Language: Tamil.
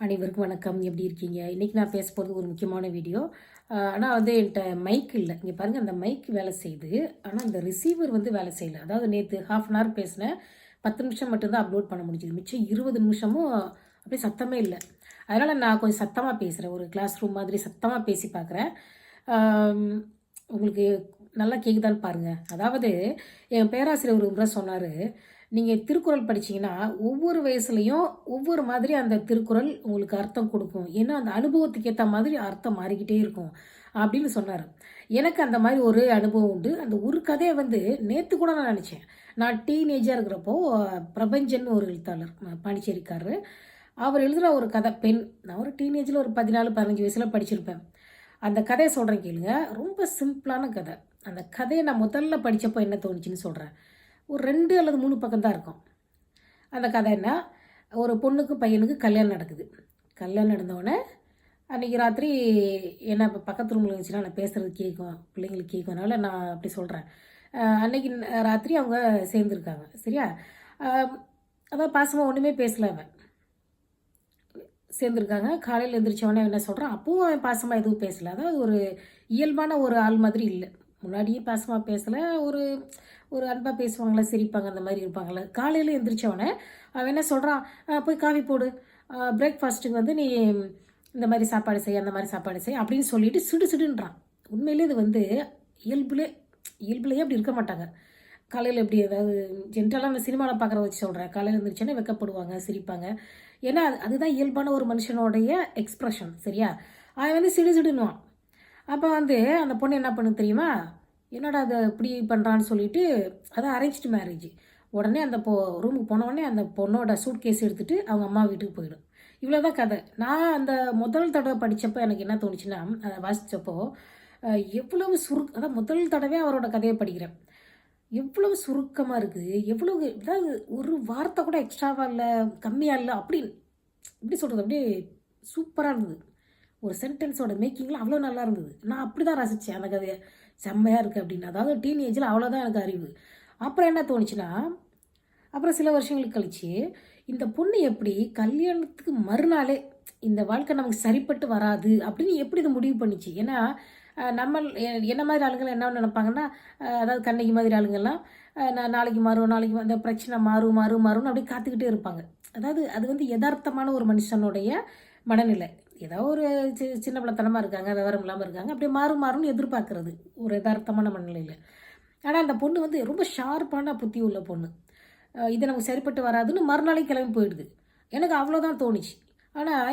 அனைவருக்கும் வணக்கம். எப்படி இருக்கீங்க? இன்றைக்கி நான் பேச போகிறது ஒரு முக்கியமான வீடியோ. ஆனால் வந்து என்கிட்ட மைக் இல்லை. இங்கே பாருங்கள், அந்த மைக் வேலை செய்யுது. ஆனால் அந்த ரிசீவர் வந்து வேலை செய்யலை. அதாவது நேற்று ½ அன் ஹவர் பேசினேன். 10 நிமிஷம் மட்டும்தான் அப்லோட் பண்ண முடிஞ்சுது. மிச்சம் 20 நிமிஷமும் அப்படியே சத்தமே இல்லை. அதனால் நான் கொஞ்சம் சத்தமாக பேசுகிறேன். ஒரு கிளாஸ் ரூம் மாதிரி சத்தமாக பேசி பார்க்குறேன். உங்களுக்கு நல்லா கேட்குதான்னு பாருங்கள். அதாவது என் பேராசிரியர் ஒரு முறை சொன்னார், நீங்கள் திருக்குறள் படிச்சீங்கன்னா ஒவ்வொரு வயசுலையும் ஒவ்வொரு மாதிரி அந்த திருக்குறள் உங்களுக்கு அர்த்தம் கொடுக்கும். ஏன்னா அந்த அனுபவத்துக்கு ஏற்ற மாதிரி அர்த்தம் மாறிக்கிட்டே இருக்கும் அப்படின்னு சொன்னார். எனக்கு அந்த மாதிரி ஒரு அனுபவம் உண்டு. அந்த ஒரு கதையை வந்து நேற்று கூட நான் நினச்சேன். நான் டீனேஜாக இருக்கிறப்போ பிரபஞ்சன் ஒரு எழுத்தாளர், பாண்டிச்சேரிக்காரரு, அவர் எழுதுகிற ஒரு கதை பெண். நான் ஒரு டீனேஜில் ஒரு 14-15 வயசில் படிச்சிருப்பேன். அந்த கதையை சொல்கிறேன் கேளுங்க. ரொம்ப சிம்பிளான கதை. அந்த கதையை நான் முதல்ல படித்தப்போ என்ன தோணுச்சுன்னு சொல்கிறேன். ஒரு 2 அல்லது 3 பக்கம் தான் இருக்கும். அந்த கதை என்ன, ஒரு பொண்ணுக்கும் பையனுக்கும் கல்யாணம் நடக்குது. கல்யாணம் நடந்தோடனே அன்றைக்கி ராத்திரி என்ன இப்போ பக்கத்து ரூமில் இருந்துச்சுன்னா நான் பேசுகிறது கேட்கும், பிள்ளைங்களுக்கு கேட்கும்னால நான் அப்படி சொல்கிறேன். அன்றைக்கி ராத்திரி அவங்க சேர்ந்துருக்காங்க. சரியா? அதான் பாசமாக ஒன்றுமே பேசலை. அவன் சேர்ந்துருக்காங்க. காலையில் எழுந்திரிச்சவொடனே என்ன சொல்கிறான், அப்பவும் அவன் பாசமாக எதுவும் பேசலை. அதாவது ஒரு இயல்பான ஒரு ஆள் மாதிரி இல்லை. முன்னாடியே பாசமாக பேசலை, ஒரு ஒரு அன்பாக பேசுவாங்களா, சிரிப்பாங்க, அந்த மாதிரி இருப்பாங்களே. காலையில் எழுந்திரிச்சவொடனே அவன் என்ன சொல்கிறான், போய் காஃபி போடு, பிரேக்ஃபாஸ்ட்டுக்கு வந்து நீ இந்த மாதிரி சாப்பாடு செய், அந்த மாதிரி சாப்பாடு செய் அப்படின்னு சொல்லிட்டு சிடுன்றான். உண்மையிலே இது வந்து இயல்புலேயே அப்படி இருக்க மாட்டாங்க. காலையில் எப்படி, அதாவது ஜென்ரலாக அந்த சினிமாவில் பார்க்குற வச்சு சொல்கிறேன், காலையில் இருந்துச்சுன்னா வெக்கப்படுவாங்க, சிரிப்பாங்க. ஏன்னா அதுதான் இயல்பான ஒரு மனுஷனுடைய எக்ஸ்ப்ரெஷன். சரியா? அவன் வந்து சிடுன்னுவான். அப்போ வந்து அந்த பொண்ணு என்ன பண்ணு தெரியுமா, என்னடா அதை இப்படி பண்ணுறான்னு சொல்லிட்டு, அதான் அரேஞ்ச்டு மேரேஜ். உடனே அந்த ரூமுக்கு போனோடனே அந்த பொண்ணோட சூட் கேஸ் எடுத்துகிட்டு அவங்க அம்மா வீட்டுக்கு போயிடும். இவ்வளோதான் கதை. நான் அந்த முதல் தடவை படித்தப்போ எனக்கு என்ன தோணுச்சுன்னா, அதை வாசித்தப்போ எவ்வளவு அதான் முதல் தடவை அவரோட கதையை படிக்கிறேன். எவ்வளவு சுருக்கமாக இருக்குது, எவ்வளவு, அதாவது ஒரு வார்த்தை கூட எக்ஸ்ட்ராவாக இல்லை, கம்மியாக இல்லை, எப்படி சொல்கிறது, அப்படியே சூப்பராக இருந்தது. ஒரு சென்டென்ஸோட மேக்கிங்லாம் அவ்வளோ நல்லா இருந்தது. நான் அப்படி தான் ரசித்தேன் அந்த கதையை. செம்மையாக இருக்குது அப்படின்னு. அதாவது டீனேஜில் அவ்வளோதான் எனக்கு அறிவு. அப்புறம் என்ன தோணுச்சுன்னா, அப்புறம் சில வருஷங்களுக்கு கழித்து இந்த பொண்ணு எப்படி கல்யாணத்துக்கு மறுநாளே இந்த வாழ்க்கை நமக்கு சரிப்பட்டு வராது அப்படின்னு எப்படி இதை முடிவு பண்ணிச்சு. ஏன்னா நம்ம என்ன மாதிரி ஆளுங்கள் என்ன நினைப்பாங்கன்னா, அதாவது கண்ணகி மாதிரி ஆளுங்கள்லாம் நாளைக்கு மாறும், நாளைக்கு அந்த பிரச்சனை மாறும்னு அப்படியே காத்துக்கிட்டே இருப்பாங்க. அதாவது அது வந்து யதார்த்தமான ஒரு மனுஷனுடைய மனநிலை. ஏதோ ஒரு சின்ன பிள்ளைத்தனமாக இருக்காங்க, விவரம் இல்லாமல் இருக்காங்க, அப்படியே மாறும்னு எதிர்பார்க்கறது ஒரு யதார்த்தமான மனநிலையில். ஆனால் அந்த பொண்ணு வந்து ரொம்ப ஷார்ப்பான புத்தி உள்ள பொண்ணு. இது நமக்கு சரிப்பட்டு வராதுன்னு மறுநாளைக்கு கிளம்பி போயிடுது. எனக்கு அவ்வளோதான் தோணுச்சு. ஆனால்